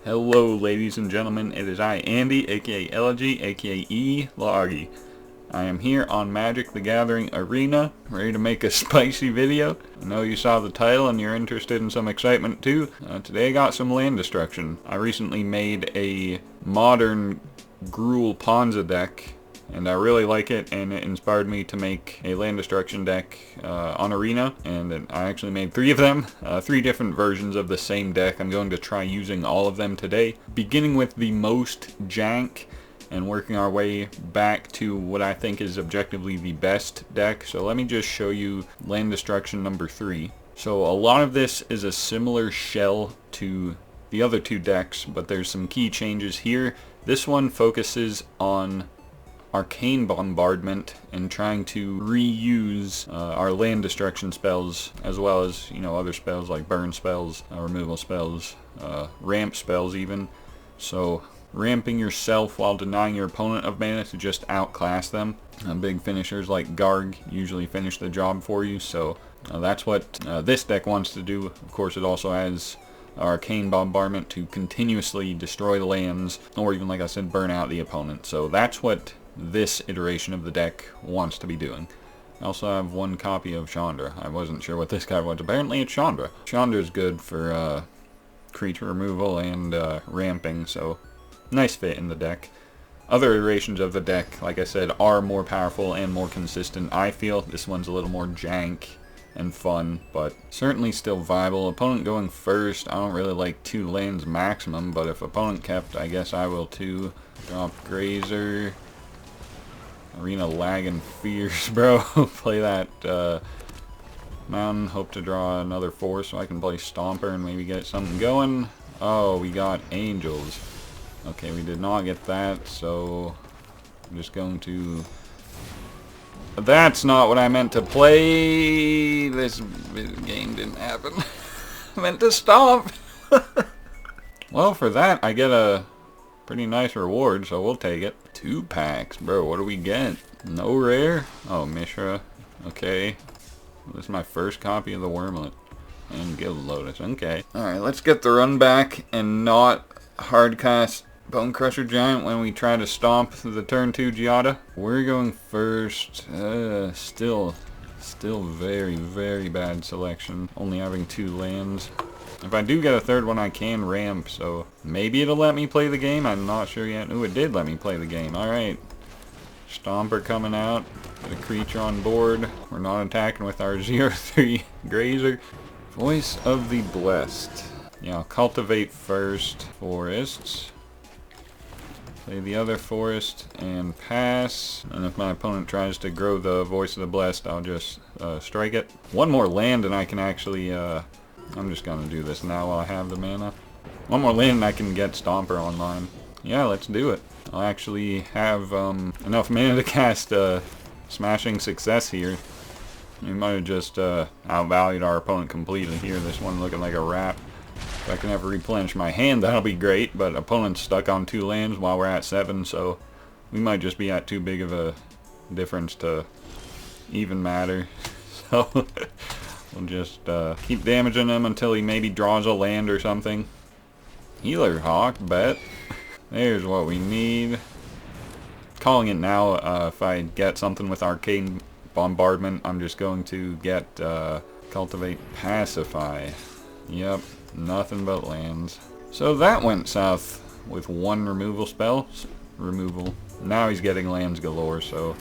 Hello ladies and gentlemen, it is I, Andy, aka Elogee, aka Elogee. I am here on Magic the Gathering Arena, ready to make a spicy video. I know you saw the title and you're interested in some excitement too. Today I got some land destruction. I recently made a modern Gruul Ponza deck, and I really like it, and it inspired me to make a land destruction deck on Arena, and I actually made 3 of them, 3 different versions of the same deck. I'm going to try using all of them today, beginning with the most jank and working our way back to what I think is objectively the best deck. So let me just show you land destruction number 3. So a lot of this is a similar shell to the other 2 decks, but there's some key changes here. This one focuses on arcane bombardment and trying to reuse our land destruction spells, as well as, you know, other spells like burn spells, removal spells, ramp spells even. So ramping yourself while denying your opponent of mana to just outclass them. Big finishers like Garg usually finish the job for you, so that's what this deck wants to do. Of course, it also has arcane bombardment to continuously destroy the lands, or even, like I said, burn out the opponent. So that's what this iteration of the deck wants to be doing. I also have 1 copy of Chandra. I wasn't sure what this guy was. Apparently it's Chandra. Chandra is good for creature removal and ramping, so nice fit in the deck. Other iterations of the deck, like I said, are more powerful and more consistent. I feel this one's a little more jank and fun, but certainly still viable. Opponent going first. I don't really like 2 lands maximum, but if opponent kept, I guess I will too. Drop Grazer. Arena lagging fierce, bro. Play that mountain. Hope to draw another 4 so I can play Stomper and maybe get something going. Oh, we got Angels. Okay, we did not get that, so I'm just going to... That's not what I meant to play. This game didn't happen. I meant to stomp. Well, for that, I get a pretty nice reward, so we'll take it. 2 packs, bro. What do we get? No rare? Oh, Mishra. Okay. This is my first copy of the Wormlet. And Guild Lotus. Okay. Alright, let's get the run back and not hardcast Bone Crusher Giant when we try to stomp the turn 2 Giada. We're going first. Still very, very bad selection. Only having 2 lands. If I do get a 3rd one, I can ramp, so maybe it'll let me play the game. I'm not sure yet. Ooh, it did let me play the game. Alright. Stomper coming out. Get a creature on board. We're not attacking with our 0/3 Grazer. Voice of the Blessed. Yeah, I'll cultivate first. Forests. Play the other forest and pass. And if my opponent tries to grow the Voice of the Blessed, I'll just strike it. 1 more land and I can actually... I'm just gonna do this now while I have the mana. 1 more land and I can get Stomper online. Yeah, let's do it. I'll actually have enough mana to cast Smashing Success here. We might have just outvalued our opponent completely here. This one looking like a wrap. If I can ever replenish my hand, that'll be great, but opponent's stuck on 2 lands while we're at 7, so we might just be at too big of a difference to even matter. So we'll just keep damaging him until he maybe draws a land or something. Healer Hawk, bet. There's what we need. Calling it now, if I get something with Arcane Bombardment, I'm just going to get Cultivate Pacify. Yep, nothing but lands. So that went south with 1 removal spell. Removal. Now he's getting lands galore, so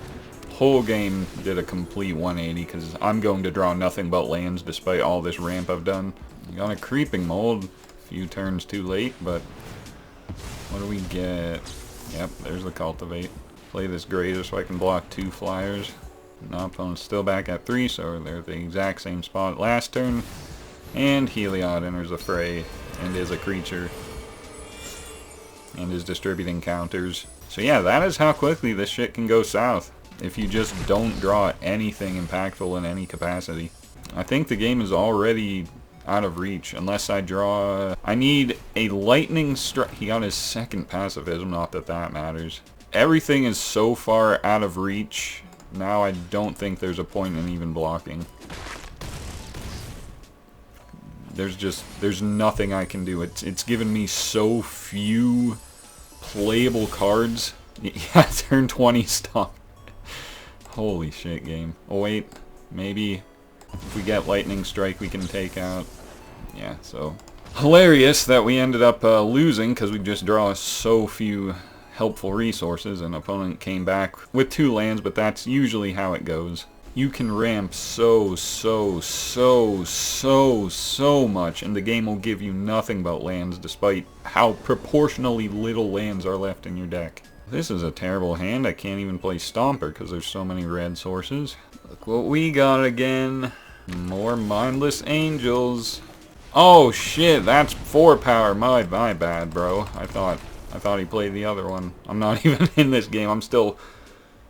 whole game did a complete 180 because I'm going to draw nothing but lands despite all this ramp I've done. Got a Creeping Mold. A few turns too late, but what do we get? Yep, there's the Cultivate. Play this Grazer so I can block 2 flyers. Now opponent's still back at 3, so they're at the exact same spot last turn. And Heliod enters the fray and is a creature and is distributing counters. So yeah, that is how quickly this shit can go south if you just don't draw anything impactful in any capacity. I think the game is already out of reach unless I draw... I need a lightning strike. He got his 2nd pacifism, not that that matters. Everything is so far out of reach now, I don't think there's a point in even blocking. There's nothing I can do. It's given me so few playable cards. Yeah, turn 20 stomp. Holy shit, game. Oh wait, maybe if we get lightning strike we can take out. Yeah, so hilarious that we ended up losing because we just draw so few helpful resources, and opponent came back with 2 lands, but that's usually how it goes. You can ramp so much, and the game will give you nothing but lands despite how proportionally little lands are left in your deck. This is a terrible hand. I can't even play Stomper because there's so many red sources. Look what we got again. More Mindless Angels. Oh shit, that's 4 power. My bad, bro. I thought he played the other one. I'm not even in this game. I'm still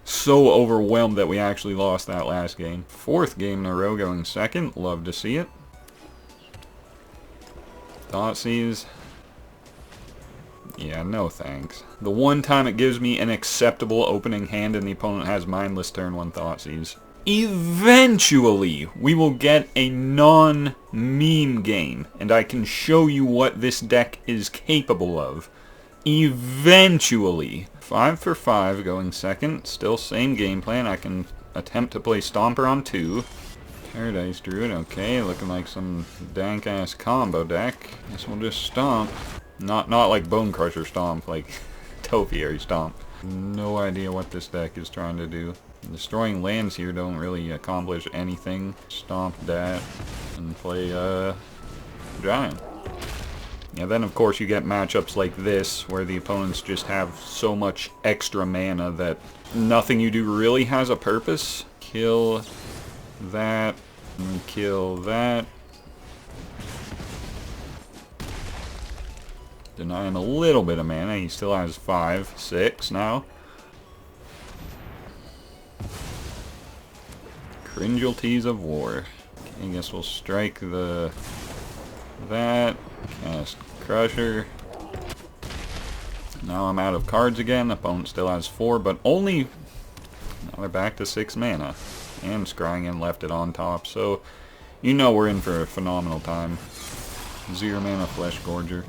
so overwhelmed that we actually lost that last game. 4th game in a row going second. Love to see it. Thoughtseize. Yeah, no thanks. The one time it gives me an acceptable opening hand and the opponent has Mindless turn 1 Thoughtseize. Eventually, we will get a non-meme game, and I can show you what this deck is capable of. Eventually. 5 for 5 going second. Still same game plan. I can attempt to play Stomper on 2. Paradise Druid, okay, looking like some dank-ass combo deck. Guess we'll just Stomp. Not like Bone Crusher Stomp, like Topiary Stomp. No idea what this deck is trying to do. Destroying lands here don't really accomplish anything. Stomp that and play Giant. Yeah, then of course you get matchups like this where the opponents just have so much extra mana that nothing you do really has a purpose. Kill that and kill that. Deny him a little bit of mana. He still has 5, 6 now. Cringealties of War. Okay, I guess we'll strike that. Cast Crusher. Now I'm out of cards again. Opponent still has 4, but only... Now they're back to 6 mana. And scrying and left it on top, so you know we're in for a phenomenal time. 0 mana Flesh Gorger.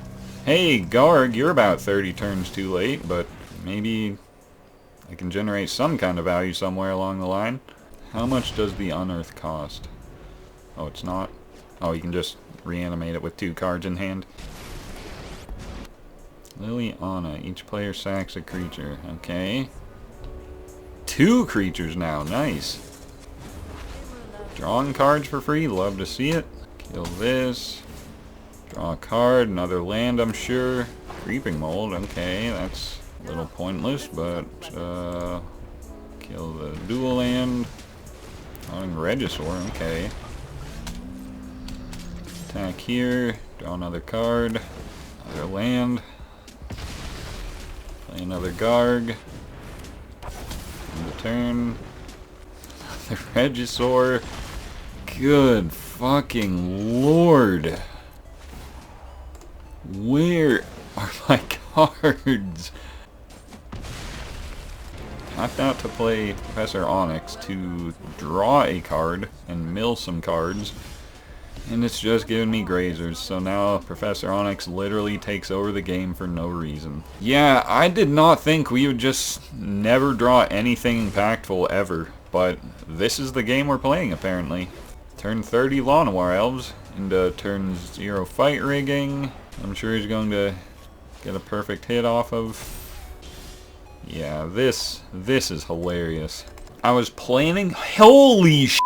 Hey, Garg, you're about 30 turns too late, but maybe I can generate some kind of value somewhere along the line. How much does the Unearth cost? Oh, it's not? Oh, you can just reanimate it with 2 cards in hand. Liliana. Each player sacks a creature. Okay. 2 creatures now. Nice. Drawing cards for free. Love to see it. Kill this. Draw a card. Another land, I'm sure. Creeping Mold. Okay, that's a little pointless, but kill the dual land. Drawing Regisaur. Okay. Attack here. Draw another card. Another land. Play another Garg. End the turn. The Regisaur. Good fucking lord. Where are my cards? Tapped out to play Professor Onyx to draw a card and mill some cards. And it's just giving me grazers, so now Professor Onyx literally takes over the game for no reason. Yeah, I did not think we would just never draw anything impactful ever, but this is the game we're playing apparently. Turn 30 Llanowar Elves into turn 0 Fight Rigging. I'm sure he's going to get a perfect hit off of. Yeah, this is hilarious. I was planning. Holy sh!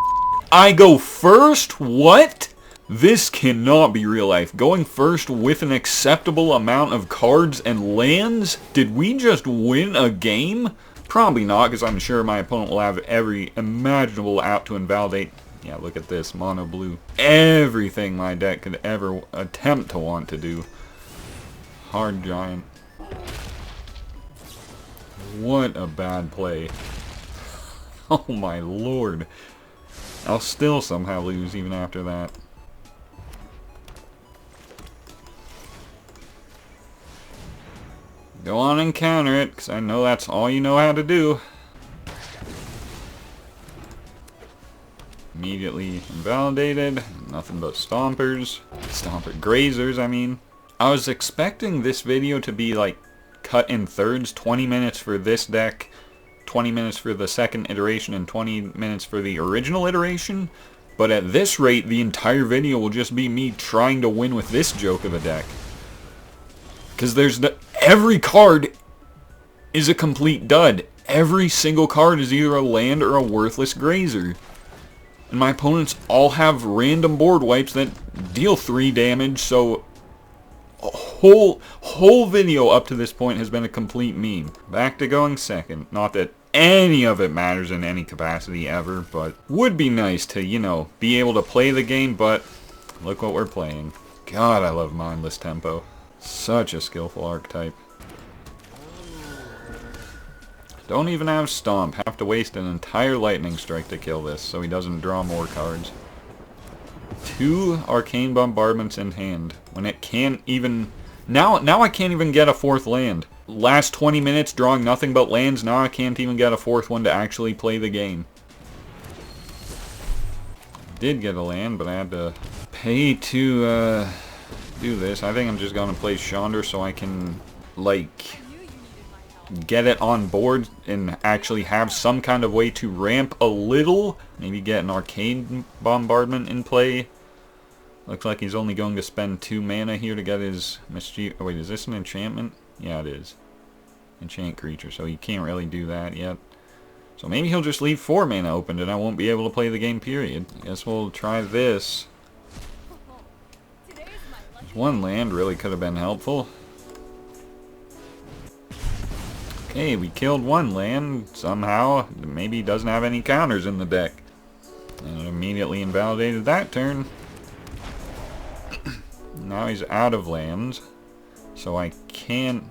I go first? What? This cannot be real life. Going first with an acceptable amount of cards and lands? Did we just win a game? Probably not, because I'm sure my opponent will have every imaginable out to invalidate. Yeah, look at this, mono blue. Everything my deck could ever attempt to want to do. Hard Giant. What a bad play. Oh my lord. I'll still somehow lose even after that. Go on and counter it, because I know that's all you know how to do. Immediately invalidated. Nothing but stompers. Grazers, I mean. I was expecting this video to be like cut in thirds. 20 minutes for this deck, 20 minutes for the second iteration, and 20 minutes for the original iteration. But at this rate, the entire video will just be me trying to win with this joke of a deck. Because every card is a complete dud. Every single card is either a land or a worthless grazer. And my opponents all have random board wipes that deal 3 damage, so a whole video up to this point has been a complete meme. Back to going second. Not that any of it matters in any capacity ever, but would be nice to, you know, be able to play the game, but look what we're playing. God, I love Mindless Tempo. Such a skillful archetype. Don't even have Stomp. Have to waste an entire Lightning Strike to kill this, so he doesn't draw more cards. 2 Arcane Bombardments in hand. When it can't even... Now I can't even get a 4th land. Last 20 minutes drawing nothing but lands, now I can't even get a 4th one to actually play the game. Did get a land, but I had to pay to do this. I think I'm just going to play Chandra so I can, like, get it on board and actually have some kind of way to ramp a little. Maybe get an Arcane Bombardment in play. Looks like he's only going to spend 2 mana here to get his Mischief... Oh wait, is this an enchantment? Yeah, it is. Enchant creature, so he can't really do that yet. So maybe he'll just leave 4 mana open and I won't be able to play the game, period. I guess we'll try this. There's 1 land, really could have been helpful. Okay, we killed 1 land somehow. Maybe he doesn't have any counters in the deck. And it immediately invalidated that turn. Now he's out of lands. So I can't...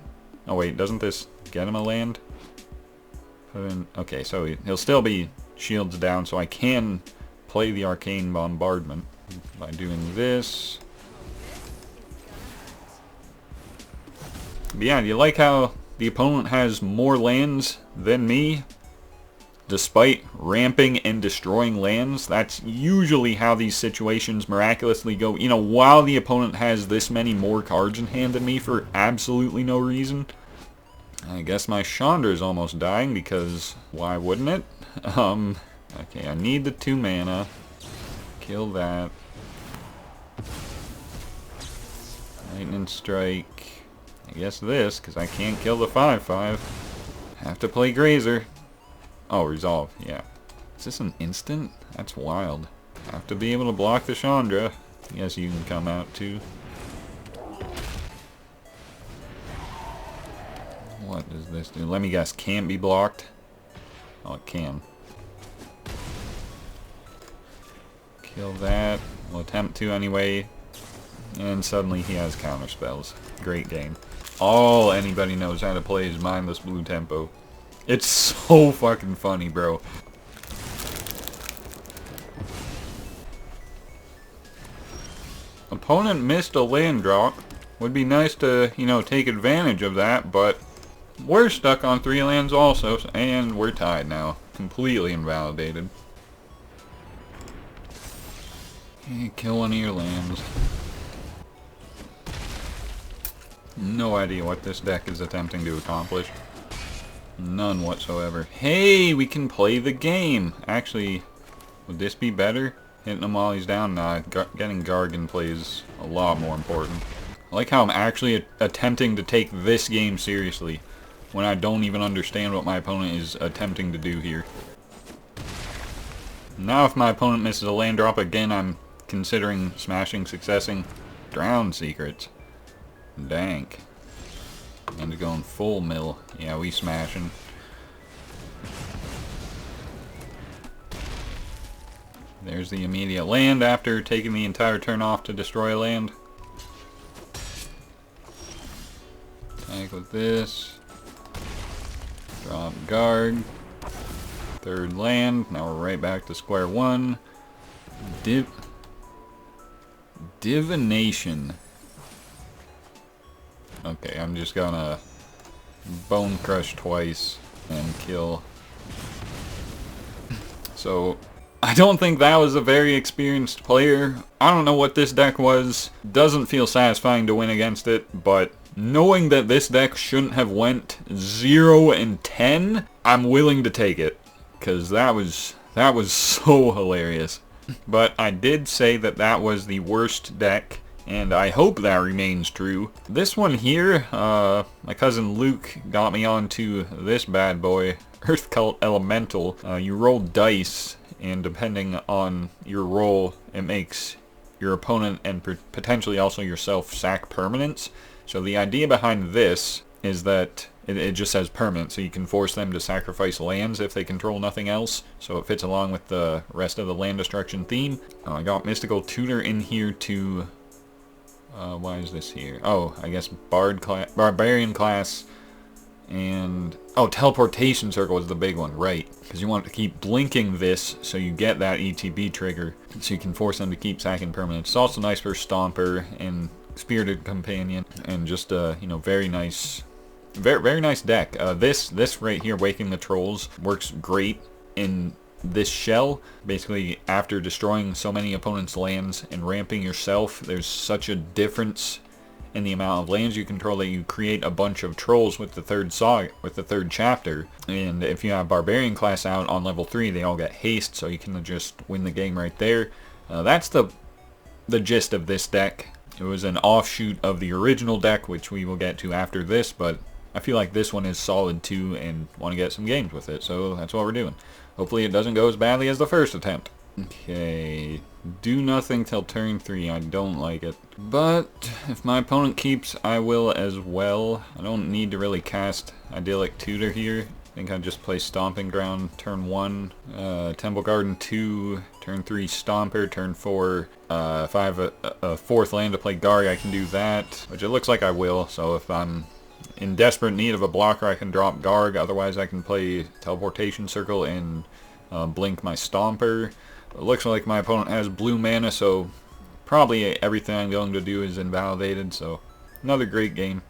Oh wait, doesn't this get him a land? Okay, so he'll still be shields down, so I can play the Arcane Bombardment by doing this. But yeah, do you like how the opponent has more lands than me? Despite ramping and destroying lands, that's usually how these situations miraculously go. You know, while the opponent has this many more cards in hand than me for absolutely no reason. I guess my Chandra's almost dying because why wouldn't it? Okay, I need the 2 mana. Kill that. Lightning Strike. I guess this, because I can't kill the 5/5. Have to play Grazer. Oh, Resolve, yeah. Is this an instant? That's wild. Have to be able to block the Chandra. I guess you can come out too. What does this do? Let me guess, can't be blocked? Oh, it can. Kill that. We'll attempt to anyway. And suddenly he has counter spells. Great game. All anybody knows how to play is Mindless Blue Tempo. It's so fucking funny, bro. Opponent missed a land drop. Would be nice to, you know, take advantage of that, but we're stuck on 3 lands also, and we're tied now. Completely invalidated. Okay, kill 1 of your lands. No idea what this deck is attempting to accomplish. None whatsoever. Hey, we can play the game! Actually, would this be better? Hitting him while he's down? Nah, getting Gargan plays a lot more important. I like how I'm actually attempting to take this game seriously when I don't even understand what my opponent is attempting to do here. Now if my opponent misses a land drop again, I'm considering smashing, successing. Drown Secrets. Dank. And going full mill. Yeah, we smashing. There's the immediate land after taking the entire turn off to destroy a land. Attack with this. Drop guard. 3rd land. Now we're right back to square 1. Divination. Okay, I'm just gonna Bone Crush twice and kill. So, I don't think that was a very experienced player. I don't know what this deck was. Doesn't feel satisfying to win against it, but knowing that this deck shouldn't have went 0-10, I'm willing to take it. Because that was so hilarious. But I did say that that was the worst deck, and I hope that remains true. This one here, my cousin Luke got me onto this bad boy, Earth Cult Elemental. You roll dice, and depending on your roll, it makes your opponent and potentially also yourself sack permanents. So the idea behind this is that it just says permanent, so you can force them to sacrifice lands if they control nothing else. So it fits along with the rest of the land destruction theme. I got Mystical Tutor in here to... why is this here? Oh, I guess Barbarian class, and... oh, Teleportation Circle is the big one, right. Because you want to keep blinking this so you get that ETB trigger, so you can force them to keep sacking permanents. It's also nice for Stomper and Spirited Companion, and just a, you know, very nice deck. This right here, Waking the Trolls, works great in this shell. Basically, after destroying so many opponents' lands and ramping yourself, there's such a difference in the amount of lands you control that you create a bunch of trolls with the third chapter. And if you have Barbarian class out on level 3, they all get haste, so you can just win the game right there. That's the gist of this deck. It was an offshoot of the original deck, which we will get to after this, but I feel like this one is solid too and want to get some games with it, so that's what we're doing. Hopefully it doesn't go as badly as the first attempt. Okay, do nothing till turn 3. I don't like it. But if my opponent keeps, I will as well. I don't need to really cast Idyllic Tutor here. I think I just play Stomping Ground turn 1, Temple Garden 2, turn 3 Stomper, turn 4, if I have a fourth land to play Gary, I can do that, which it looks like I will. So if I'm in desperate need of a blocker, I can drop Garg. Otherwise, I can play Teleportation Circle and blink my Stomper. It looks like my opponent has blue mana, so probably everything I'm going to do is invalidated. So another great game.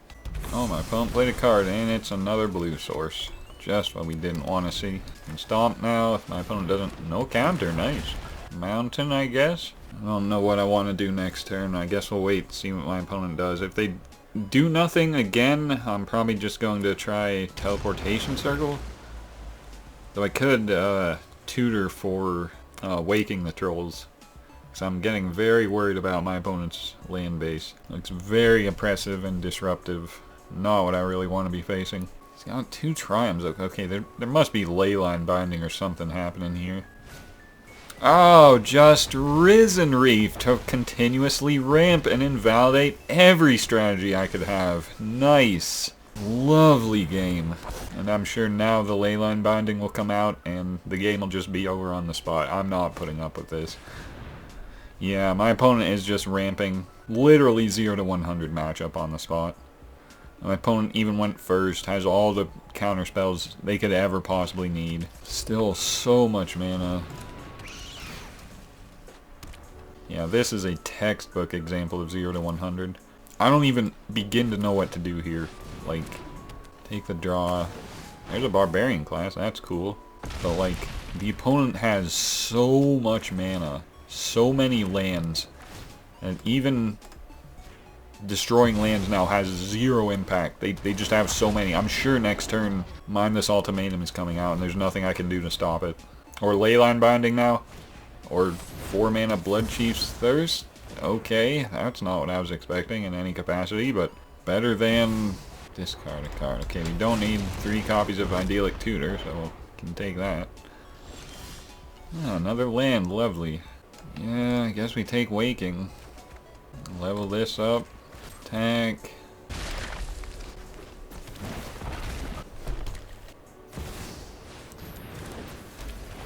Oh, my opponent played a card, and it's another blue source. Just what we didn't want to see. And stomp now if my opponent doesn't. No counter, nice. Mountain, I guess. I don't know what I want to do next turn. I guess we'll wait and see what my opponent does. If they do nothing again, I'm probably just going to try Teleportation Circle. Though I could tutor for Waking the Trolls. So I'm getting very worried about my opponent's land base. Looks very oppressive and disruptive. Not what I really want to be facing. He's got 2 Triumphs. Okay, there must be Leyline Binding or something happening here. Oh, just Risen Reef to continuously ramp and invalidate every strategy I could have. Nice. Lovely game. And I'm sure now the Leyline Binding will come out and the game will just be over on the spot. I'm not putting up with this. Yeah, my opponent is just ramping. Literally 0-100 matchup on the spot. My opponent even went first, has all the counter spells they could ever possibly need. Still so much mana. Yeah, this is a textbook example of 0-100. I don't even begin to know what to do here. Like, take the draw. There's a Barbarian class, that's cool. But like, the opponent has so much mana, so many lands, and even destroying lands now has 0 impact. They just have so many. I'm sure next turn Mindless Ultimatum is coming out and there's nothing I can do to stop it. Or Leyline Binding now. Or 4 mana Blood Chief's Thirst. Okay, that's not what I was expecting in any capacity, but better than discard a card. Okay, we don't need 3 copies of Idyllic Tutor, so we can take that. Oh, another land, lovely. Yeah, I guess we take Waking. Level this up. Attack.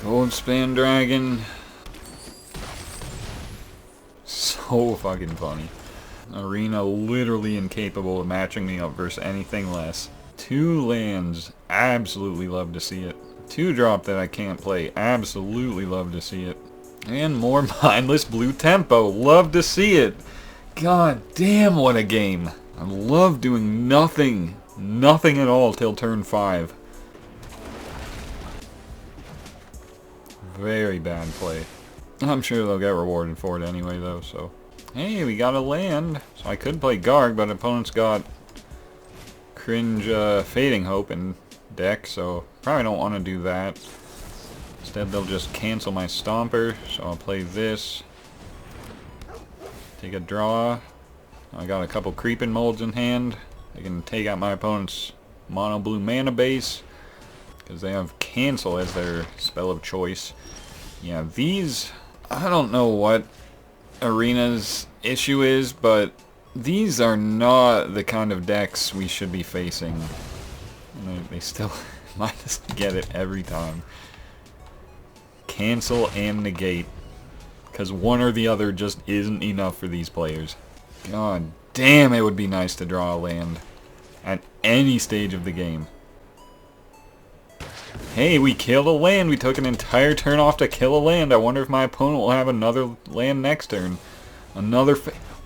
Goldspan Dragon. So fucking funny. Arena literally incapable of matching me up versus anything less. 2 lands. Absolutely love to see it. 2 drop that I can't play. Absolutely love to see it. And more mindless blue tempo. Love to see it. God damn, what a game. I love doing nothing. Nothing at all till turn 5. Very bad play. I'm sure they'll get rewarded for it anyway, though, so... Hey, we got a land! So I could play Garg, but opponent's got... Cringe, Fading Hope in deck, so... Probably don't want to do that. Instead, they'll just cancel my Stomper, so I'll play this. Take a draw. I got a couple Creeping Molds in hand. I can take out my opponent's mono blue mana base, because they have Cancel as their spell of choice. Yeah, these... I don't know what Arena's issue is, but these are not the kind of decks we should be facing. And they still minus get it every time. Cancel and negate. Because one or the other just isn't enough for these players. God damn, it would be nice to draw a land at any stage of the game. Hey, we killed a land. We took an entire turn off to kill a land. I wonder if my opponent will have another land next turn. Another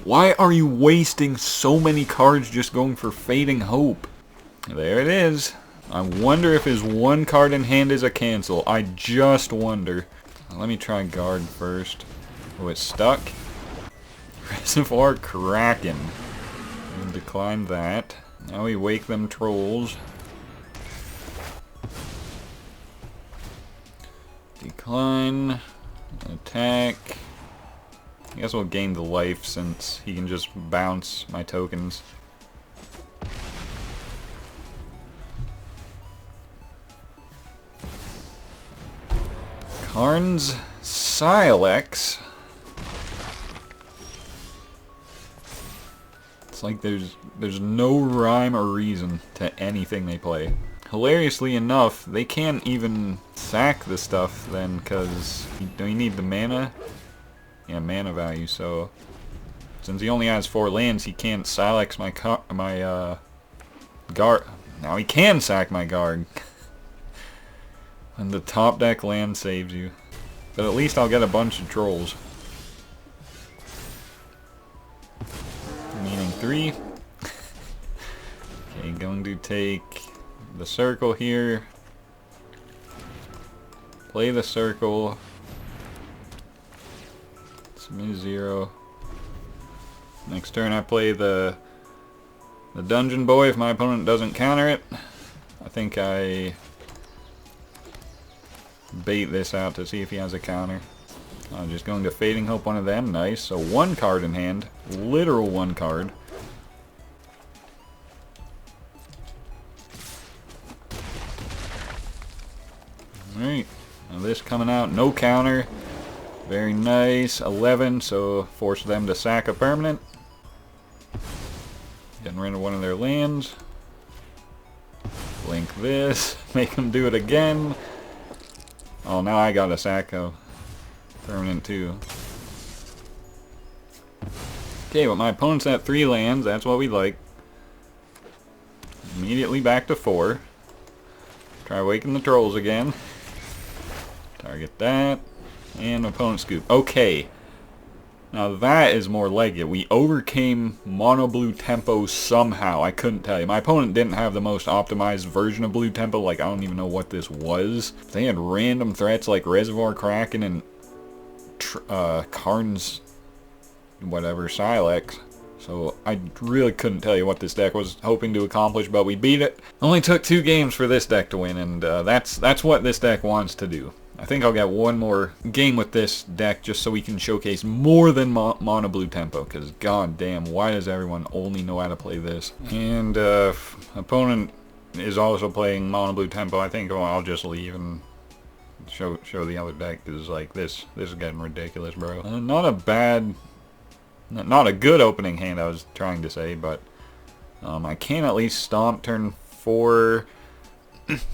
Why are you wasting so many cards just going for Fading Hope? There it is. I wonder if his one card in hand is a cancel. I just wonder. Let me try Guard first. Oh, it's stuck. Reservoir Kraken. We'll decline that. Now we wake them trolls. Decline. Attack. I guess we'll gain the life since he can just bounce my tokens. Karn's Silex. It's like there's no rhyme or reason to anything they play. Hilariously enough, they can't even sack the stuff then, because don't you need the mana? Yeah, mana value, so since he only has 4 lands, he can't Silex my Guard. Now he can sack my Guard. And the top deck land saves you. But at least I'll get a bunch of trolls. Meaning 3. Okay, going to take the circle here. Play the circle. Submit 0. Next turn I play the Dungeon Boy if my opponent doesn't counter it. I think I bait this out to see if he has a counter. I'm just going to Fading Hope one of them. Nice. So 1 card in hand. Literal 1 card. Alright. Now this coming out. No counter. Very nice. 11. So force them to sack a permanent. Getting rid of one of their lands. Blink this. Make them do it again. Oh, now I got a Sacco. Permanent too. Okay, but my opponent's at 3 lands. That's what we like. Immediately back to 4. Try waking the trolls again. Target that. And opponent scoop. Okay. Now that is more like it. We overcame mono blue tempo somehow. I couldn't tell you. My opponent didn't have the most optimized version of blue tempo. Like, I don't even know what this was. They had random threats like Reservoir Kraken and Karn's whatever, Silex. So I really couldn't tell you what this deck was hoping to accomplish, but we beat it. Only took 2 games for this deck to win, and that's what this deck wants to do. I think I'll get one more game with this deck just so we can showcase more than mono blue tempo, because goddamn, why does everyone only know how to play this? And opponent is also playing mono blue tempo. I think I'll just leave and show the other deck, because like this is getting ridiculous, bro. Not a good opening hand, I was trying to say, but I can at least stomp turn 4,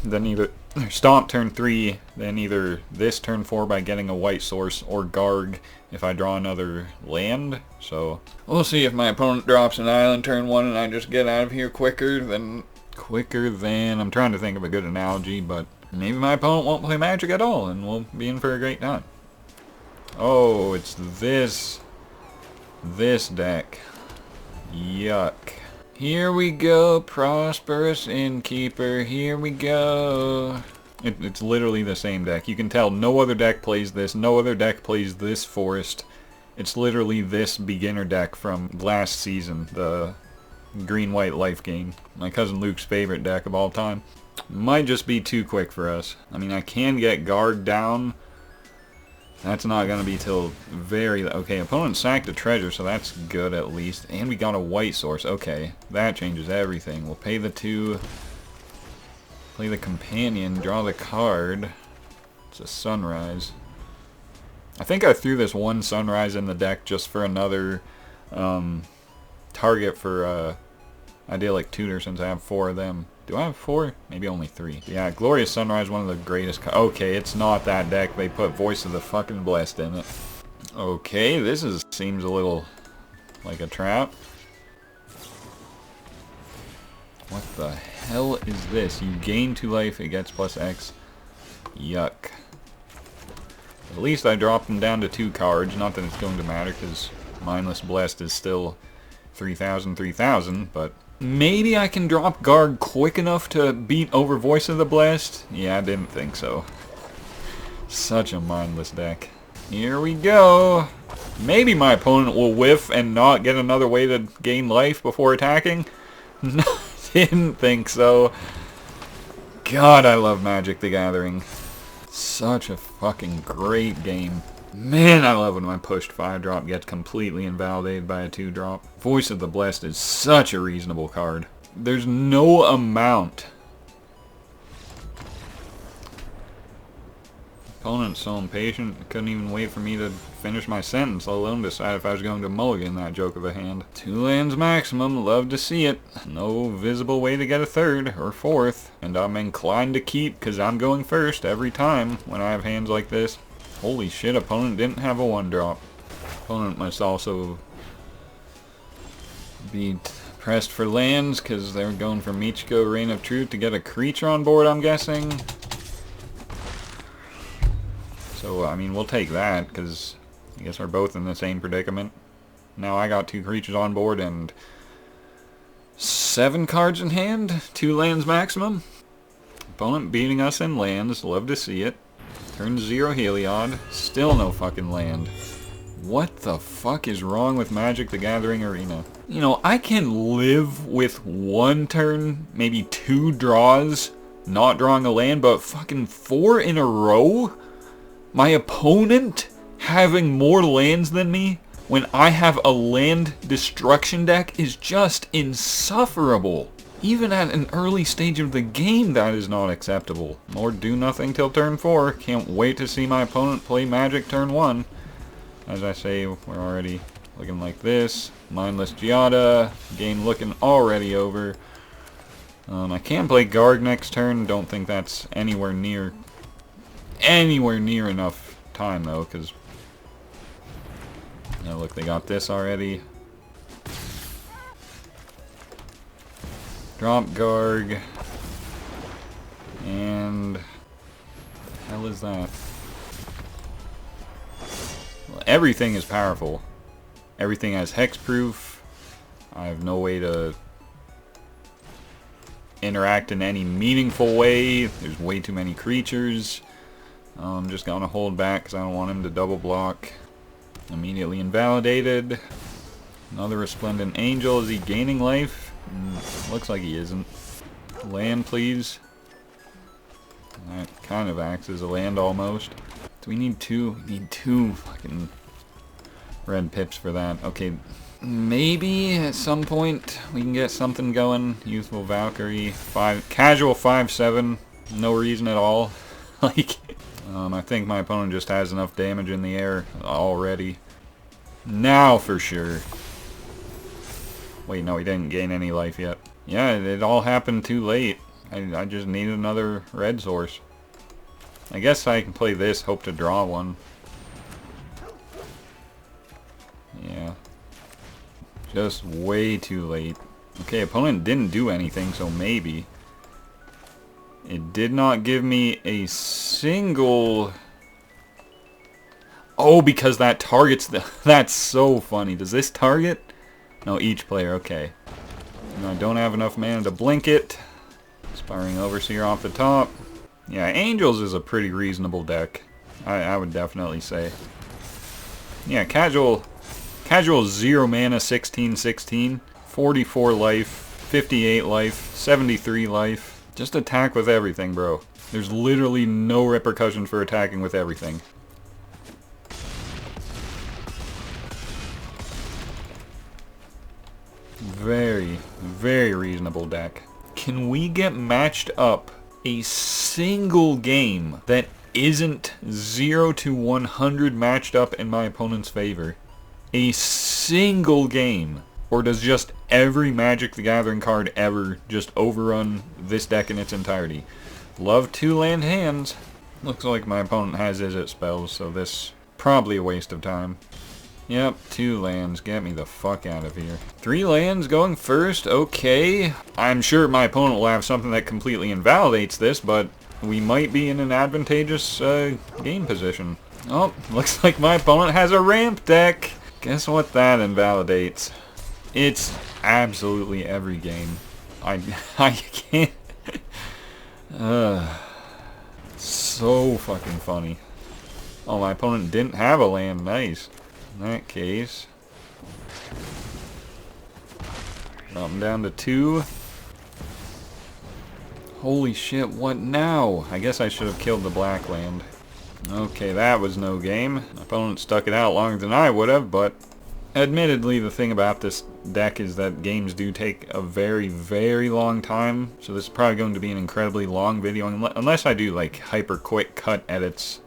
then either stomp turn 3, then either this turn 4 by getting a white source, or Garg if I draw another land. So we'll see if my opponent drops an island turn 1 and I just get out of here quicker than I'm trying to think of a good analogy, but maybe my opponent won't play Magic at all and we'll be in for a great time. Oh, it's this deck. Yuck. Here we go, Prosperous Innkeeper. Here we go. It's literally the same deck. You can tell no other deck plays this, no other deck plays this forest. It's literally this beginner deck from last season, the green-white life game. My cousin Luke's favorite deck of all time. Might just be too quick for us. I mean, I can get guard down. That's not going to be till very... Okay, opponent sacked a treasure, so that's good at least. And we got a white source. Okay, that changes everything. We'll pay the 2... Play the companion, draw the card. It's a sunrise. I think I threw this one sunrise in the deck just for another target for idyllic tutor since I have 4 of them. Do I have 4? Maybe only 3. Yeah, Glorious Sunrise, one of the greatest. Okay, it's not that deck. They put Voice of the fucking Blessed in it. Okay, this seems a little like a trap. What the hell is this? You gain 2 life, it gets plus X. Yuck. At least I dropped them down to 2 cards. Not that it's going to matter, because Mindless Blessed is still 3,000, 3,000, but... Maybe I can drop guard quick enough to beat over Voice of the Blessed? Yeah, I didn't think so. Such a mindless deck. Here we go. Maybe my opponent will whiff and not get another way to gain life before attacking. No, didn't think so. God, I love Magic the Gathering. Such a fucking great game. Man, I love when my pushed 5-drop gets completely invalidated by a 2-drop. Voice of the Blessed is such a reasonable card. There's no amount. Opponent's so impatient, couldn't even wait for me to finish my sentence, let alone decide if I was going to mulligan that joke of a hand. 2 lands maximum, love to see it. No visible way to get a 3rd or 4th, and I'm inclined to keep because I'm going first every time when I have hands like this. Holy shit, opponent didn't have a 1-drop. Opponent must also be pressed for lands because they're going for Michiko, Reign of Truth to get a creature on board, I'm guessing. So, I mean, we'll take that because I guess we're both in the same predicament. Now I got 2 creatures on board and 7 cards in hand, 2 lands maximum. Opponent beating us in lands, love to see it. Turn 0 Heliod, still no fucking land. What the fuck is wrong with Magic the Gathering Arena? You know, I can live with 1 turn, maybe 2 draws, not drawing a land, but fucking 4 in a row? My opponent having more lands than me when I have a land destruction deck is just insufferable. Even at an early stage of the game, that is not acceptable. Or do nothing till turn 4. Can't wait to see my opponent play Magic turn 1. As I say, we're already looking like this. Mindless Giada. Game looking already over. I can play Guard next turn. Don't think that's anywhere near enough time, though, because... Oh, look, they got this already. Drop Garg. And... what the hell is that? Well, everything is powerful. Everything has hexproof. I have no way to interact in any meaningful way. There's way too many creatures. I'm just gonna hold back because I don't want him to double block. Immediately invalidated. Another Resplendent Angel. Is he gaining life? Looks like he isn't. Land, please. That kind of acts as a land almost. Do we need 2? We need 2 fucking red pips for that. Okay, maybe at some point we can get something going. Youthful Valkyrie. Casual 5/7. No reason at all. Like, I think my opponent just has enough damage in the air already. Now for sure. Wait, no, he didn't gain any life yet. Yeah, it all happened too late. I just needed another red source. I guess I can play this, hope to draw one. Yeah. Just way too late. Okay, opponent didn't do anything, so maybe. It did not give me a single... Oh, because that targets the... That's so funny. Does this target? No, each player, okay. And I don't have enough mana to blink it. Inspiring Overseer off the top. Yeah, Angels is a pretty reasonable deck. I would definitely say. Yeah, casual 0 mana, 16/16, 44 life, 58 life, 73 life. Just attack with everything, bro. There's literally no repercussions for attacking with everything. Very, very reasonable deck. Can we get matched up a single game that isn't 0 to 100 matched up in my opponent's favor? A single game? Or does just every Magic the Gathering card ever just overrun this deck in its entirety? Love 2-land hands. Looks like my opponent has Izzet spells, so this probably a waste of time. Yep, 2 lands. Get me the fuck out of here. 3 lands going first. Okay. I'm sure my opponent will have something that completely invalidates this, but we might be in an advantageous game position. Oh, looks like my opponent has a ramp deck. Guess what that invalidates? It's absolutely every game. I can't. So fucking funny. Oh, my opponent didn't have a land. Nice. In that case, drop him down to 2. Holy shit, what now? I guess I should have killed the black land. Okay, that was no game. My opponent stuck it out longer than I would have, but admittedly, the thing about this deck is that games do take a very, very long time. So this is probably going to be an incredibly long video, unless I do like hyper quick cut edits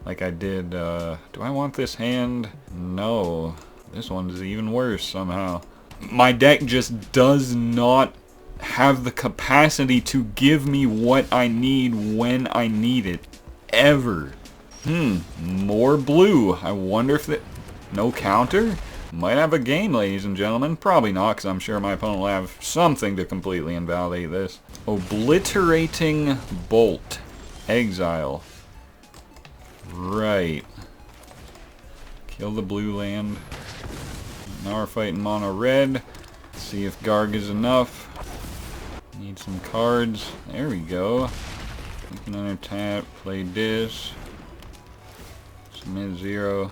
like I did. Do I want this hand? No. This one is even worse somehow. My deck just does not have the capacity to give me what I need when I need it. Ever. More blue. I wonder if that... No counter? Might have a game, ladies and gentlemen. Probably not, because I'm sure my opponent will have something to completely invalidate this. Obliterating Bolt. Exile. Right. Kill the blue land. Now we're fighting mono red. See if Garg is enough. Need some cards. There we go. We can untap, play this. Submit 0.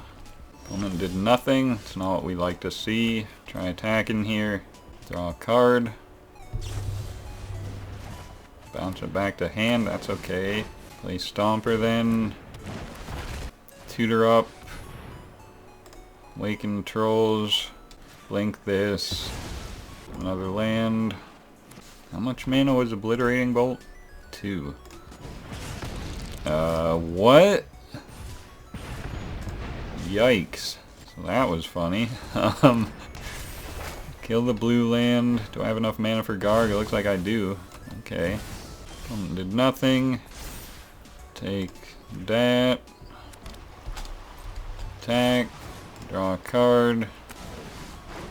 Opponent did nothing. It's not what we like to see. Try attacking here. Draw a card. Bounce it back to hand. That's okay. Play Stomper then. Tutor up. Waken Trolls. Blink this. Another land. How much mana was Obliterating Bolt? 2. What? Yikes. So that was funny. Kill the blue land. Do I have enough mana for Garg? It looks like I do. Okay. Did nothing. Take that. Attack. Draw a card.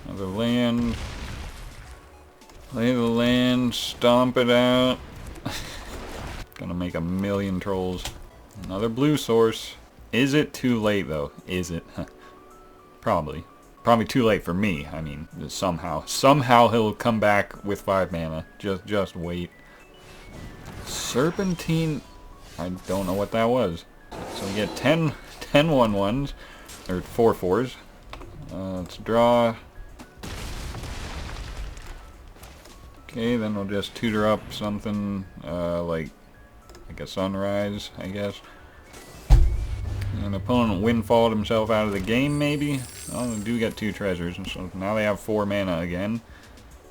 Another land. Play the land. Stomp it out. Gonna make a million trolls. Another blue source. Is it too late though? Is it? Probably. Probably too late for me. I mean, somehow. Somehow he'll come back with 5 mana. Just wait. Serpentine. I don't know what that was. So we get 10 1/1s. Or 4 4s. Let's draw. Okay, then we'll just tutor up something like a sunrise, I guess. An opponent windfalled himself out of the game, maybe? Oh, they do get 2 treasures, and so now they have 4 mana again.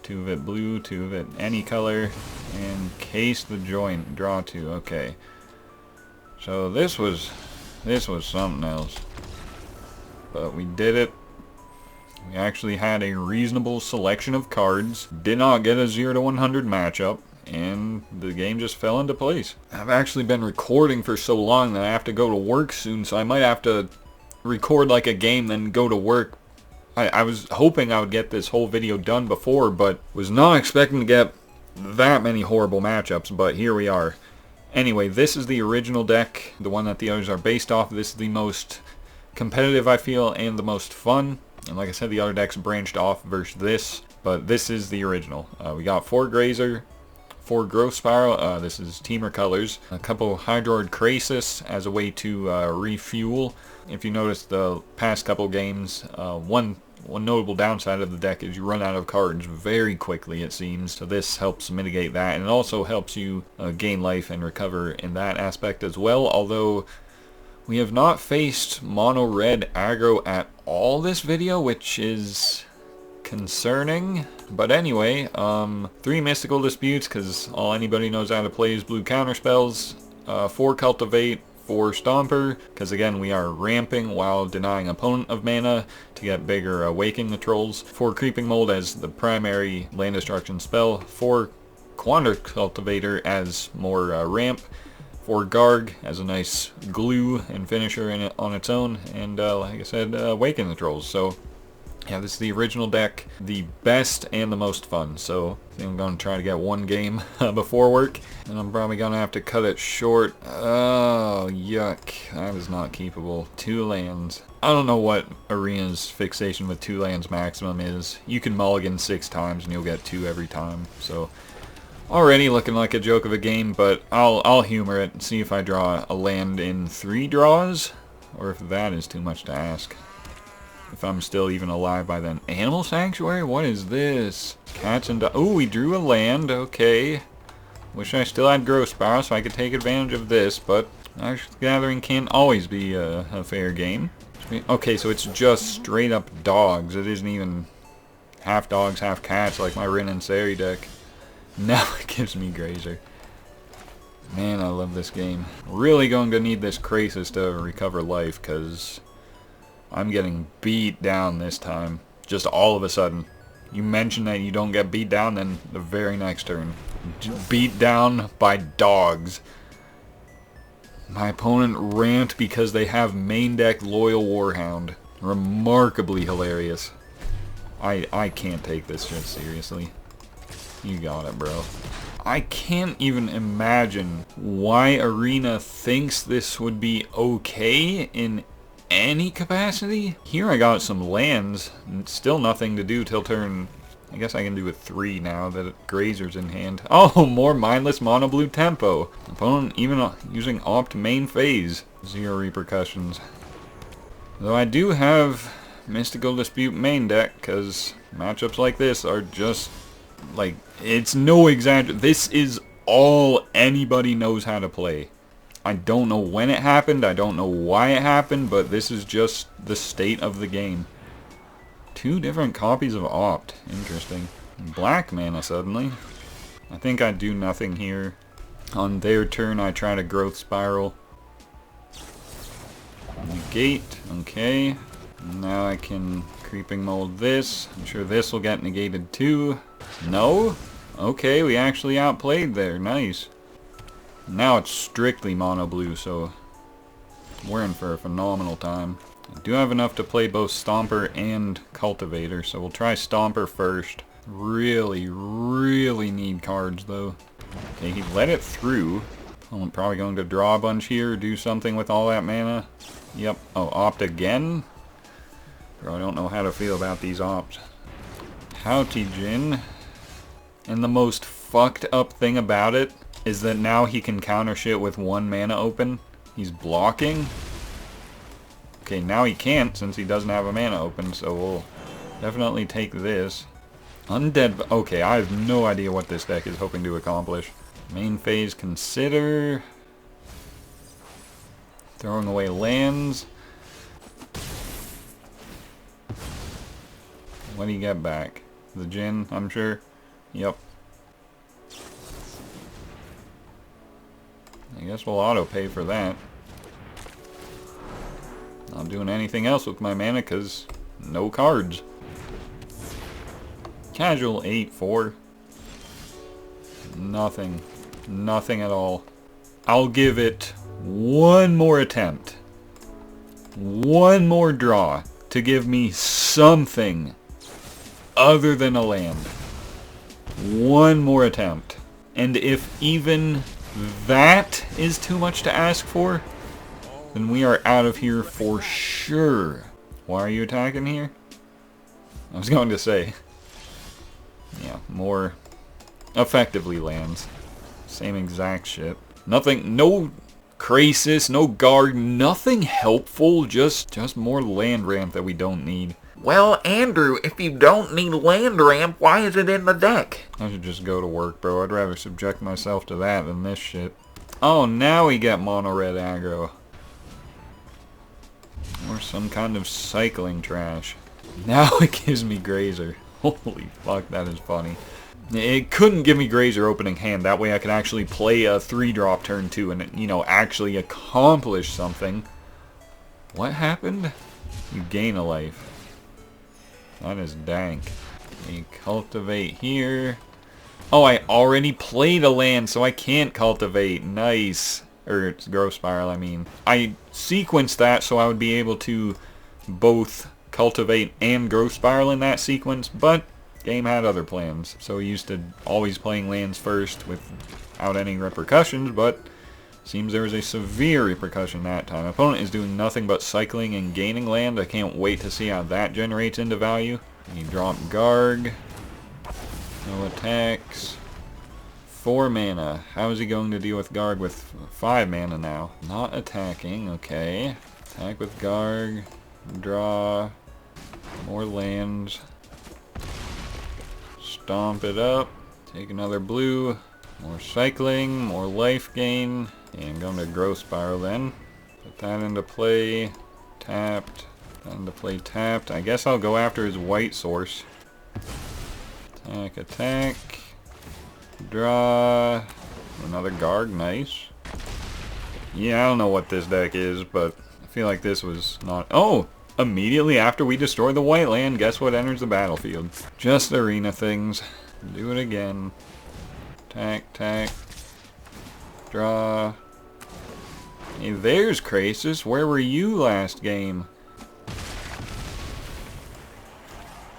2 of it blue, 2 of it any color, and case the joint. Draw 2. Okay. So this was something else. But we did it. We actually had a reasonable selection of cards. Did not get a 0 to 100 matchup. And the game just fell into place. I've actually been recording for so long that I have to go to work soon, so I might have to record like a game then go to work. I was hoping I would get this whole video done before, but was not expecting to get that many horrible matchups, but here we are. Anyway, this is the original deck, the one that the others are based off. This is the most competitive, I feel, and the most fun. And like I said, the other decks branched off versus this, but this is the original. We got 4 Grazer, For Growth Spiral, this is Teamer Colors. A couple Hydroid Krasis as a way to refuel. If you notice the past couple games, one notable downside of the deck is you run out of cards very quickly, it seems. So this helps mitigate that, and it also helps you gain life and recover in that aspect as well. Although we have not faced mono red aggro at all this video, which is concerning. But anyway, 3 Mystical Disputes, because all anybody knows how to play is blue counterspells. 4 Cultivate, 4 Stomper, because again we are ramping while denying opponent of mana to get bigger Awaking the Trolls. 4 Creeping Mold as the primary land destruction spell. 4 Quandar Cultivator as more ramp. 4 Garg as a nice glue and finisher in it on its own. And like I said, Awaken the Trolls. So yeah, this is the original deck, the best and the most fun. So I think I'm going to try to get one game before work, and I'm probably going to have to cut it short. Oh, yuck. That is not keepable. 2 lands. I don't know what Arena's fixation with 2 lands maximum is. You can mulligan 6 times and you'll get 2 every time. So already looking like a joke of a game, but I'll humor it and see if I draw a land in 3 draws, or if that is too much to ask. If I'm still even alive by then. Animal Sanctuary? What is this? Cats and oh, we drew a land. Okay. Wish I still had Growth Spiral so I could take advantage of this, but Magic the Gathering can't always be a fair game. Okay, so it's just straight up dogs. It isn't even half dogs, half cats like my Rin and Seri deck. Now it gives me Grazer. Man, I love this game. Really going to need this Krasis to recover life, because I'm getting beat down this time. Just all of a sudden. You mention that you don't get beat down, then the very next turn. Beat down by dogs. My opponent ramped because they have main deck Loyal Warhound. Remarkably hilarious. I can't take this shit seriously. You got it, bro. I can't even imagine why Arena thinks this would be okay in any capacity. Here I got some lands, and still nothing to do till turn. I guess I can do a 3 now that Grazer's in hand. Oh, more mindless mono blue tempo. Opponent even using opt main phase. 0 repercussions. Though I do have Mystical Dispute main deck, because matchups like this are just like, it's no exaggeration. This is all anybody knows how to play. I don't know when it happened, I don't know why it happened, but this is just the state of the game. 2 different copies of Opt. Interesting. Black mana suddenly. I think I do nothing here. On their turn I try to Growth Spiral. Negate. Okay. Now I can Creeping Mold this. I'm sure this will get negated too. No? Okay, we actually outplayed there. Nice. Now it's strictly mono blue, so we're in for a phenomenal time. I do have enough to play both Stomper and Cultivator, so we'll try Stomper first. Really, really need cards, though. Okay, he let it through. I'm probably going to draw a bunch here, do something with all that mana. Yep. Oh, Opt again? Bro, I don't know how to feel about these Opts. Hautijin. And the most fucked up thing about it is that now he can counter shit with 1 mana open. He's blocking. Okay, now he can't since he doesn't have a mana open, so we'll definitely take this. Undead. Okay, I have no idea what this deck is hoping to accomplish. Main phase, consider. Throwing away lands. What do you get back? The Jin, I'm sure. Yep. I guess we'll auto-pay for that. Not doing anything else with my mana because no cards. Casual 8-4. Nothing. Nothing at all. I'll give it one more attempt. One more draw to give me something other than a land. One more attempt. And if even that is too much to ask for, then we are out of here for sure. Why are you attacking here? I was going to say. Yeah, more effectively lands. Same exact shit. Nothing, no Krasis, no guard, nothing helpful, just more land ramp that we don't need. Well, Andrew, if you don't need land ramp, why is it in the deck? I should just go to work, bro. I'd rather subject myself to that than this shit. Oh, now we get mono red aggro. Or some kind of cycling trash. Now it gives me Grazer. Holy fuck, that is funny. It couldn't give me Grazer opening hand. That way I could actually play a 3-drop turn 2 and, you know, actually accomplish something. What happened? You gain a life. That is dank. We cultivate here. Oh, I already played a land, so I can't cultivate. Nice. Or it's growth spiral, I mean. I sequenced that so I would be able to both cultivate and growth spiral in that sequence, but game had other plans. So used to always playing lands first without any repercussions, but seems there was a severe repercussion that time. Opponent is doing nothing but cycling and gaining land. I can't wait to see how that generates into value. You drop Garg. No attacks. 4 mana. How is he going to deal with Garg with 5 mana now? Not attacking, okay. Attack with Garg. Draw. More lands. Stomp it up. Take another blue. More cycling. More life gain. And going to growth spiral then. Put that into play. Tapped. Put that into play tapped. I guess I'll go after his white source. Attack, attack. Draw. Another Garg, nice. Yeah, I don't know what this deck is, but I feel like this was not... Oh! Immediately after we destroy the white land, guess what enters the battlefield? Just arena things. Do it again. Attack, attack. Draw. Hey, there's Krasis. Where were you last game?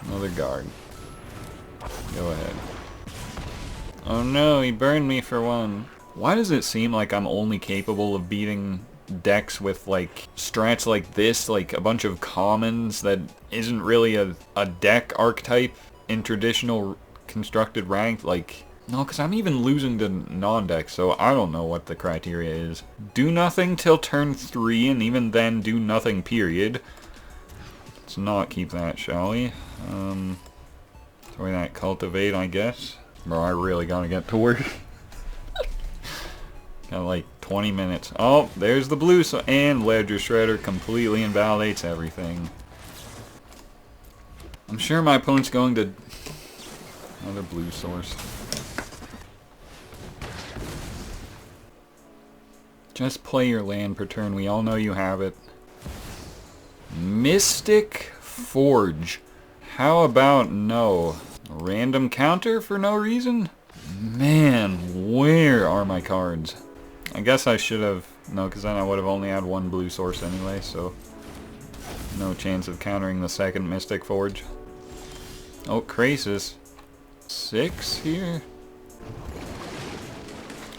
Another Garg. Go ahead. Oh no, he burned me for one. Why does it seem like I'm only capable of beating decks with like strats like this, like a bunch of commons that isn't really a deck archetype in traditional constructed ranked? Like, no, because I'm even losing to non-decks, so I don't know what the criteria is. Do nothing till turn 3, and even then do nothing, period. Let's not keep that, shall we? Throw that cultivate, I guess. Bro, I really gotta get to work. Got like 20 minutes. Oh, there's the blue, and Ledger Shredder completely invalidates everything. I'm sure my opponent's going to... Another blue source. Just play your land per turn. We all know you have it. Mystic Forge. How about no? Random counter for no reason? Man, where are my cards? I guess I should have... No, because then I would have only had one blue source anyway, so... No chance of countering the second Mystic Forge. Oh, Krasis. 6 here?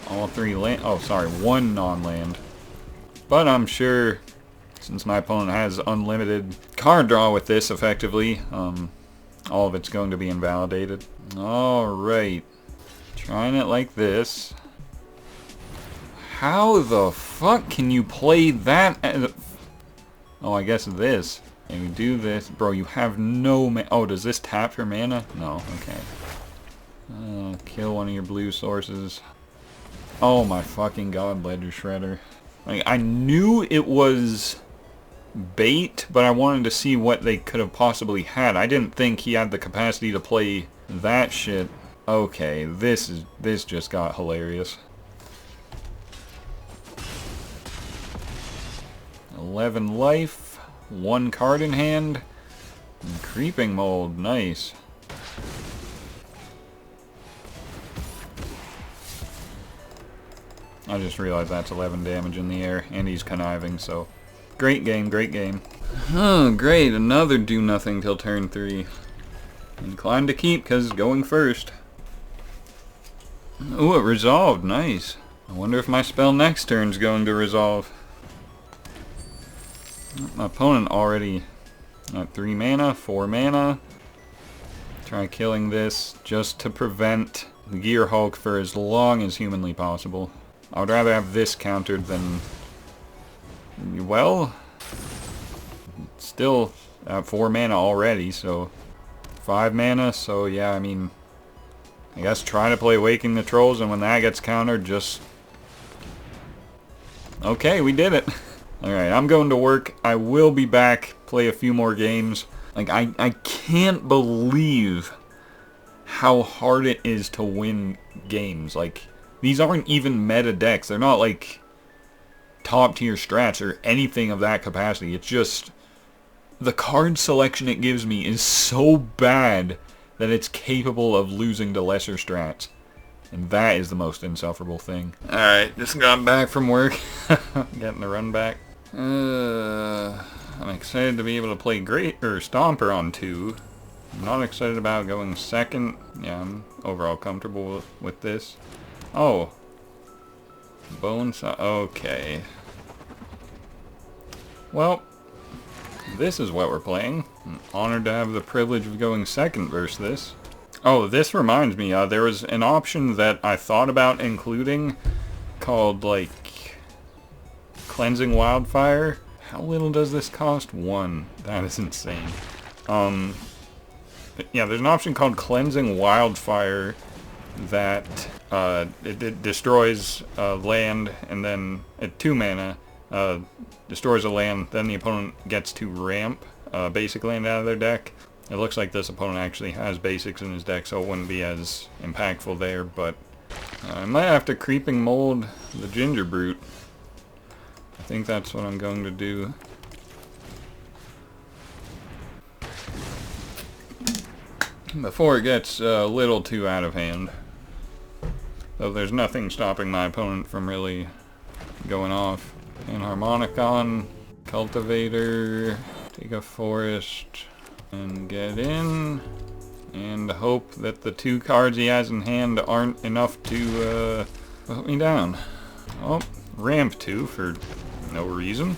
All 3 land... Oh, sorry, 1 non-land. But I'm sure, since my opponent has unlimited card draw with this, effectively, all of it's going to be invalidated. Alright. Trying it like this. How the fuck can you play that as... Oh, I guess this. And we do this. Bro, you have no oh, does this tap for mana? No, okay. Kill one of your blue sources. Oh my fucking god, Ledger Shredder. Like, I knew it was bait, but I wanted to see what they could have possibly had. I didn't think he had the capacity to play that shit. Okay, this just got hilarious. 11 life, 1 card in hand, and Creeping Mold, nice. I just realized that's 11 damage in the air, and he's conniving, so... Great game, great game. Oh, great, another do nothing till turn 3. Inclined to keep, because going first. Ooh, it resolved, nice. I wonder if my spell next turn's going to resolve. My opponent already at 3 mana, 4 mana. Try killing this just to prevent Gear Hulk for as long as humanly possible. I would rather have this countered than... Well... Still at 4 mana already, so... 5 mana, so yeah, I mean... I guess try to play Waking the Trolls, and when that gets countered, just... Okay, we did it! Alright, I'm going to work. I will be back, play a few more games. Like, I can't believe how hard it is to win games. Like, these aren't even meta decks. They're not, like, top-tier strats or anything of that capacity. It's just... The card selection it gives me is so bad that it's capable of losing to lesser strats. And that is the most insufferable thing. Alright, just got back from work. Getting the run back. I'm excited to be able to play Stomper on 2. I'm not excited about going second. Yeah, I'm overall comfortable with this. Oh. Okay. Well, this is what we're playing. I'm honored to have the privilege of going second versus this. Oh, this reminds me, there was an option that I thought about including called, like, Cleansing Wildfire. How little does this cost? 1. That is insane. Yeah, there's an option called Cleansing Wildfire that it destroys land, and then at 2 mana, destroys a land, then the opponent gets to ramp basic land out of their deck. It looks like this opponent actually has basics in his deck, so it wouldn't be as impactful there, but I might have to Creeping Mold the Ginger Brute. I think that's what I'm going to do. Before it gets a little too out of hand. Though there's nothing stopping my opponent from really going off. Enharmonicon, Cultivator, take a Forest, and get in. And hope that the 2 cards he has in hand aren't enough to put me down. Oh, ramp 2 for no reason.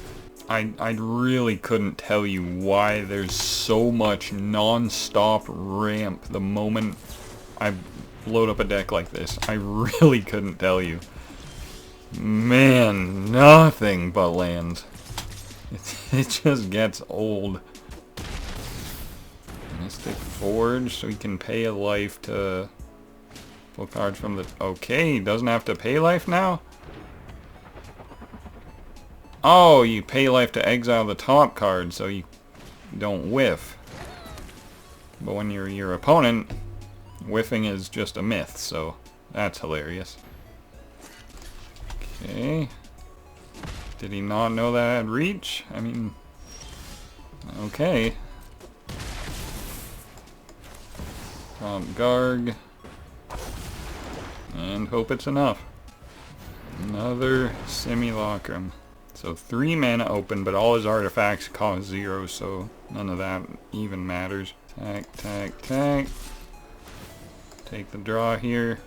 I really couldn't tell you why there's so much non-stop ramp the moment I load up a deck like this. I really couldn't tell you. Man, nothing but lands. It just gets old. Mystic Forge, so he can pay a life to pull cards from the... Okay, he doesn't have to pay life now? Oh, you pay life to exile the top card, so you don't whiff. But when you're your opponent, whiffing is just a myth, so that's hilarious. Okay. Did he not know that I had reach? I mean... Okay. Garg. And hope it's enough. Another Simulacrum. So 3 mana open, but all his artifacts cost 0, so none of that even matters. Tack, tack, tack. Take the draw here.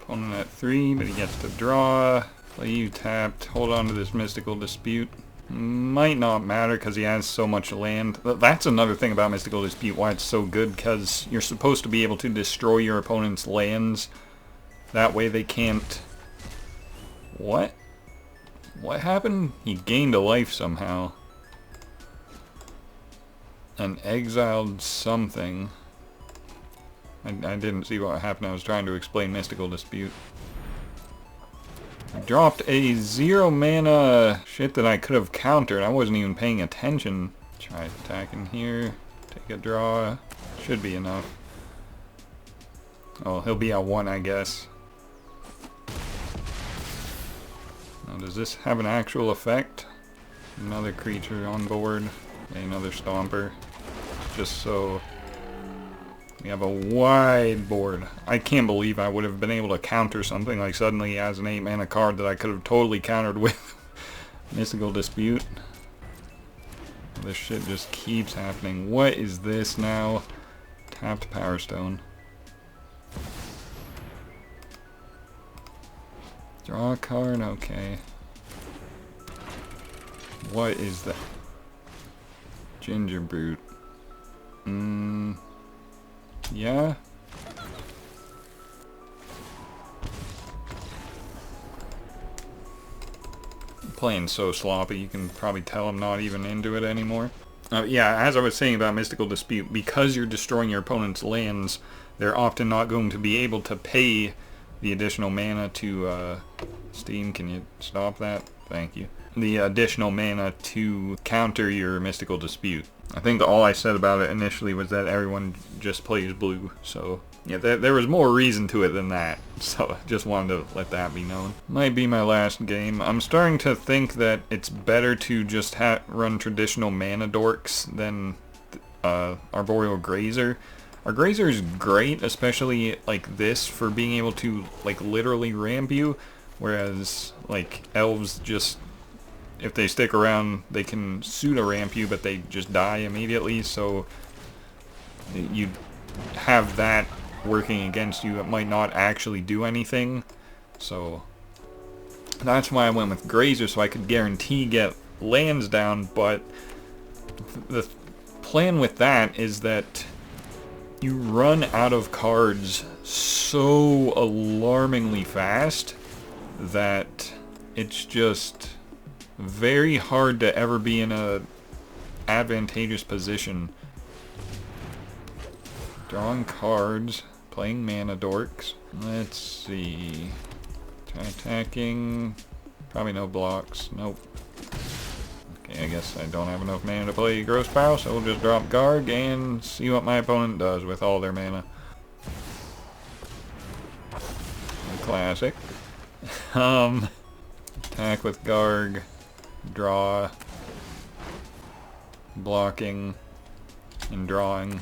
Opponent at 3, but he gets to draw. Play you tapped. Hold on to this Mystical Dispute. Might not matter because he has so much land. That's another thing about Mystical Dispute, why it's so good, because you're supposed to be able to destroy your opponent's lands. That way they can't... What? What happened? He gained a life somehow. And exiled something. I didn't see what happened. I was trying to explain Mystical Dispute. I dropped a 0 mana shit that I could have countered. I wasn't even paying attention. Try attacking here. Take a draw. Should be enough. Oh, he'll be at 1, I guess. Now, does this have an actual effect? Another creature on board. Another Stomper. Just so we have a wide board. I can't believe I would have been able to counter something like suddenly he has an 8 mana card that I could have totally countered with Mystical Dispute. This shit just keeps happening. What is this now? Tapped Power Stone. Draw a card, okay. What is that? Yeah. Playing so sloppy, you can probably tell I'm not even into it anymore. Yeah, as I was saying about Mystical Dispute, because you're destroying your opponent's lands, they're often not going to be able to pay the additional mana to, Steam, can you stop that? Thank you. The additional mana to counter your Mystical Dispute. I think all I said about it initially was that everyone just plays blue, so yeah, there was more reason to it than that, so just wanted to let that be known. Might be my last game. I'm starting to think that it's better to just run traditional mana dorks than Arboreal Grazer. Our Grazer is great, especially like this, for being able to like literally ramp you, whereas like elves just, if they stick around, they can pseudo-ramp you, but they just die immediately, so you have that working against you. It might not actually do anything, so that's why I went with Grazer, so I could guarantee get lands down, but the plan with that is that you run out of cards so alarmingly fast that it's just very hard to ever be in a advantageous position. Drawing cards, playing mana dorks. Let's see. Attacking. Probably no blocks. Nope. Okay, I guess I don't have enough mana to play Gross Pow, so we'll just drop Garg and see what my opponent does with all their mana. Classic. Attack with Garg. Draw, blocking, and drawing.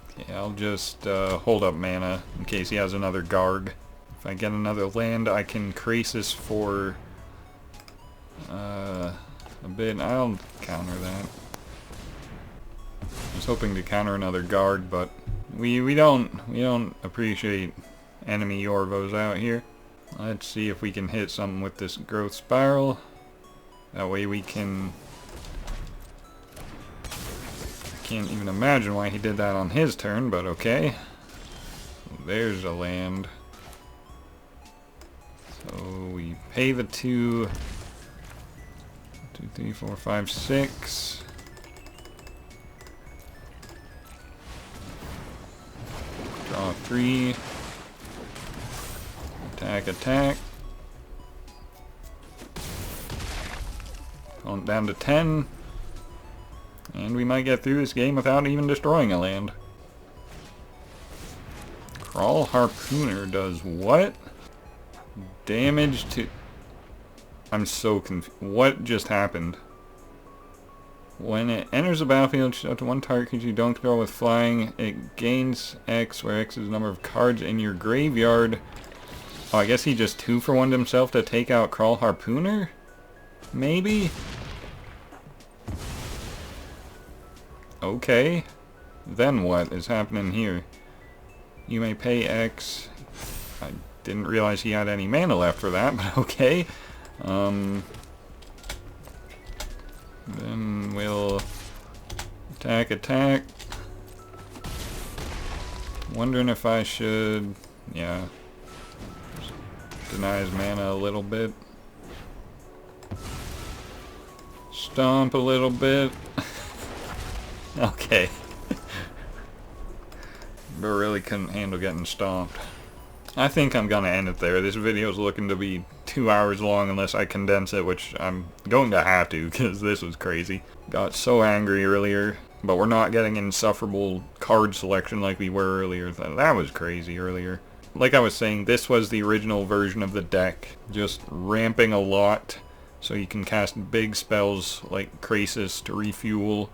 Okay, I'll just hold up mana in case he has another Garg. If I get another land, I can Krasis for a bit. I'll counter that. I was hoping to counter another Garg, but we don't appreciate enemy Yorvos out here. Let's see if we can hit something with this Growth Spiral. That way we can... I can't even imagine why he did that on his turn, but okay. There's a land. So we pay the 2... 2, 3, 4, 5, 6. Draw 3. Attack, attack. Going down to 10. And we might get through this game without even destroying a land. Crawl Harpooner does what? Damage to... I'm so confused. What just happened? When it enters the battlefield, shoot up to one target you don't control with flying. It gains X, where X is the number of cards in your graveyard. Oh, I guess he just 2-for-1'd himself to take out Crawl Harpooner? Maybe? Okay. Then what is happening here? You may pay X. I didn't realize he had any mana left for that, but okay. Then we'll attack, attack. Wondering if I should... yeah. Deny his mana a little bit. Stomp a little bit. Okay. But really couldn't handle getting stomped. I think I'm gonna end it there. This video is looking to be 2 hours long unless I condense it, which I'm going to have to because this was crazy. Got so angry earlier, but we're not getting insufferable card selection like we were earlier. That was crazy earlier. Like I was saying, this was the original version of the deck. Just ramping a lot so you can cast big spells like Krasis to refuel,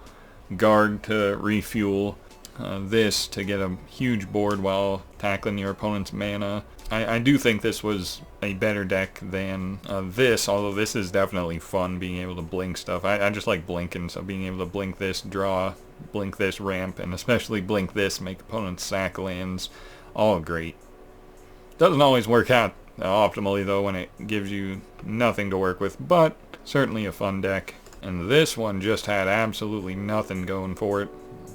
Garg to refuel, this to get a huge board while tackling your opponent's mana. I do think this was a better deck than this, although this is definitely fun being able to blink stuff. I just like blinking, so being able to blink this, draw, blink this, ramp, and especially blink this, make opponents sack lands, all great. Doesn't always work out optimally though when it gives you nothing to work with, but certainly a fun deck. And this one just had absolutely nothing going for it.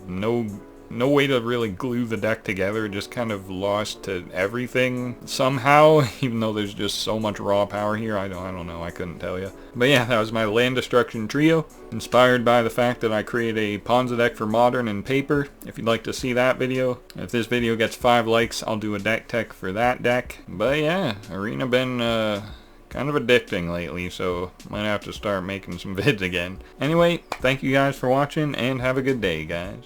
No way to really glue the deck together. It just kind of lost to everything somehow, even though there's just so much raw power here. I don't know, I couldn't tell you. But yeah, that was my land destruction trio, inspired by the fact that I create a Ponza deck for Modern and Paper. If you'd like to see that video, if this video gets 5 likes, I'll do a deck tech for that deck. But yeah, Arena been kind of addicting lately, so might have to start making some vids again. Anyway, thank you guys for watching, and have a good day, guys.